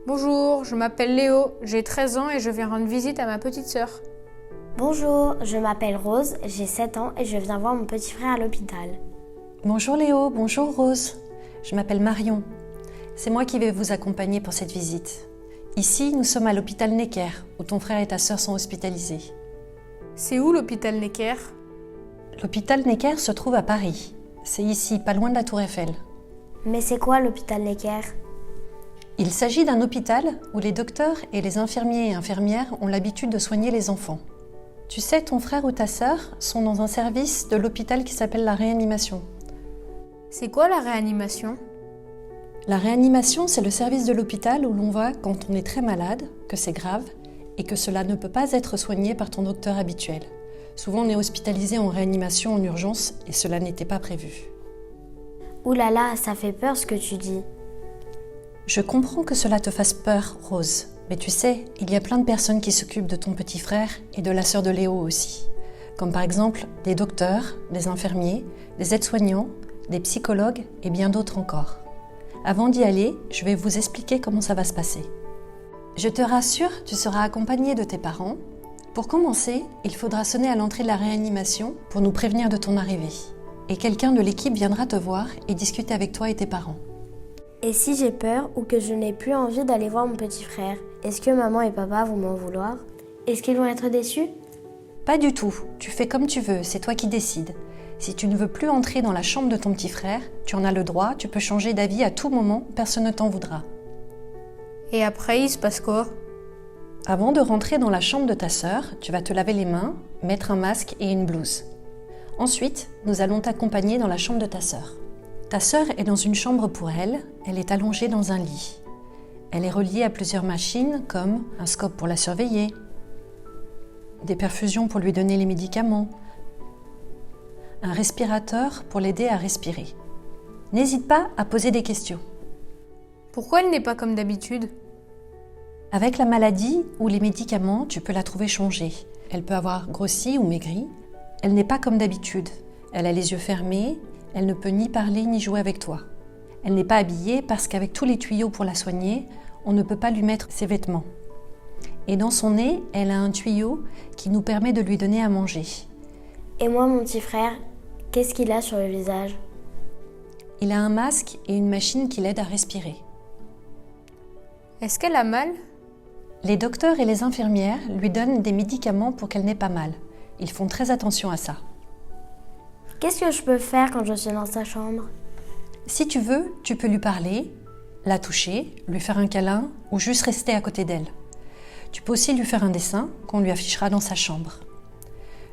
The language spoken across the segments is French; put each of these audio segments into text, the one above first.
Bonjour, je m'appelle Léo, j'ai 13 ans et je viens rendre visite à ma petite sœur. Bonjour, je m'appelle Rose, j'ai 7 ans et je viens voir mon petit frère à l'hôpital. Bonjour Léo, bonjour Rose. Je m'appelle Marion. C'est moi qui vais vous accompagner pour cette visite. Ici, nous sommes à l'hôpital Necker, où ton frère et ta sœur sont hospitalisés. C'est où l'hôpital Necker? L'hôpital Necker se trouve à Paris. C'est ici, pas loin de la Tour Eiffel. Mais c'est quoi l'hôpital Necker? Il s'agit d'un hôpital où les docteurs et les infirmiers et infirmières ont l'habitude de soigner les enfants. Tu sais, ton frère ou ta sœur sont dans un service de l'hôpital qui s'appelle la réanimation. C'est quoi la réanimation? La réanimation, c'est le service de l'hôpital où l'on va quand on est très malade, que c'est grave, et que cela ne peut pas être soigné par ton docteur habituel. Souvent, on est hospitalisé en réanimation en urgence et cela n'était pas prévu. Ouh là là, ça fait peur ce que tu dis. Je comprends que cela te fasse peur, Rose. Mais tu sais, il y a plein de personnes qui s'occupent de ton petit frère et de la sœur de Léo aussi. Comme par exemple des docteurs, des infirmiers, des aides-soignants, des psychologues et bien d'autres encore. Avant d'y aller, je vais vous expliquer comment ça va se passer. Je te rassure, tu seras accompagné de tes parents. Pour commencer, il faudra sonner à l'entrée de la réanimation pour nous prévenir de ton arrivée. Et quelqu'un de l'équipe viendra te voir et discuter avec toi et tes parents. Et si j'ai peur ou que je n'ai plus envie d'aller voir mon petit frère, est-ce que maman et papa vont m'en vouloir? Est-ce qu'ils vont être déçus? Pas du tout, tu fais comme tu veux, c'est toi qui décides. Si tu ne veux plus entrer dans la chambre de ton petit frère, tu en as le droit, tu peux changer d'avis à tout moment, personne ne t'en voudra. Et après, il se passe quoi? Avant de rentrer dans la chambre de ta sœur, tu vas te laver les mains, mettre un masque et une blouse. Ensuite, nous allons t'accompagner dans la chambre de ta sœur. Ta sœur est dans une chambre pour elle, elle est allongée dans un lit. Elle est reliée à plusieurs machines comme un scope pour la surveiller, des perfusions pour lui donner les médicaments, un respirateur pour l'aider à respirer. N'hésite pas à poser des questions. Pourquoi elle n'est pas comme d'habitude? Avec la maladie ou les médicaments, tu peux la trouver changée. Elle peut avoir grossi ou maigri. Elle n'est pas comme d'habitude. Elle a les yeux fermés, elle ne peut ni parler ni jouer avec toi. Elle n'est pas habillée parce qu'avec tous les tuyaux pour la soigner, on ne peut pas lui mettre ses vêtements. Et dans son nez, elle a un tuyau qui nous permet de lui donner à manger. Et moi, mon petit frère, qu'est-ce qu'il a sur le visage? Il a un masque et une machine qui l'aide à respirer. Est-ce qu'elle a mal? Les docteurs et les infirmières lui donnent des médicaments pour qu'elle n'ait pas mal. Ils font très attention à ça. Qu'est-ce que je peux faire quand je suis dans sa chambre? Si tu veux, tu peux lui parler, la toucher, lui faire un câlin ou juste rester à côté d'elle. Tu peux aussi lui faire un dessin qu'on lui affichera dans sa chambre.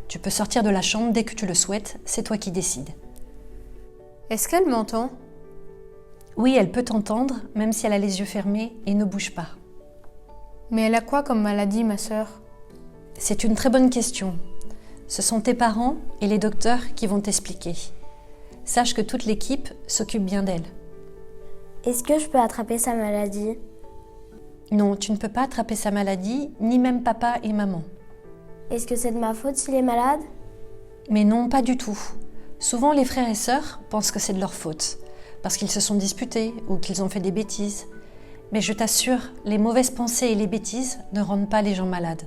Tu peux sortir de la chambre dès que tu le souhaites, c'est toi qui décides. Est-ce qu'elle m'entend? Oui, elle peut t'entendre, même si elle a les yeux fermés et ne bouge pas. Mais elle a quoi comme maladie, ma sœur? C'est une très bonne question. Ce sont tes parents et les docteurs qui vont t'expliquer. Sache que toute l'équipe s'occupe bien d'elle. Est-ce que je peux attraper sa maladie? Non, tu ne peux pas attraper sa maladie, ni même papa et maman. Est-ce que c'est de ma faute s'il est malade? Mais non, pas du tout. Souvent, les frères et sœurs pensent que c'est de leur faute, parce qu'ils se sont disputés ou qu'ils ont fait des bêtises. Mais je t'assure, les mauvaises pensées et les bêtises ne rendent pas les gens malades.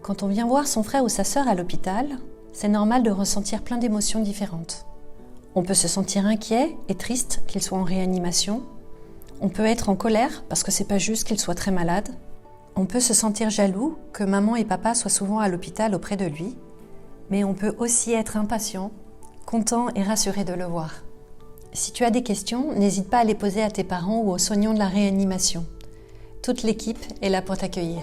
Quand on vient voir son frère ou sa sœur à l'hôpital, c'est normal de ressentir plein d'émotions différentes. On peut se sentir inquiet et triste qu'il soit en réanimation. On peut être en colère parce que c'est pas juste qu'il soit très malade. On peut se sentir jaloux que maman et papa soient souvent à l'hôpital auprès de lui. Mais on peut aussi être impatient, content et rassuré de le voir. Si tu as des questions, n'hésite pas à les poser à tes parents ou aux soignants de la réanimation. Toute l'équipe est là pour t'accueillir.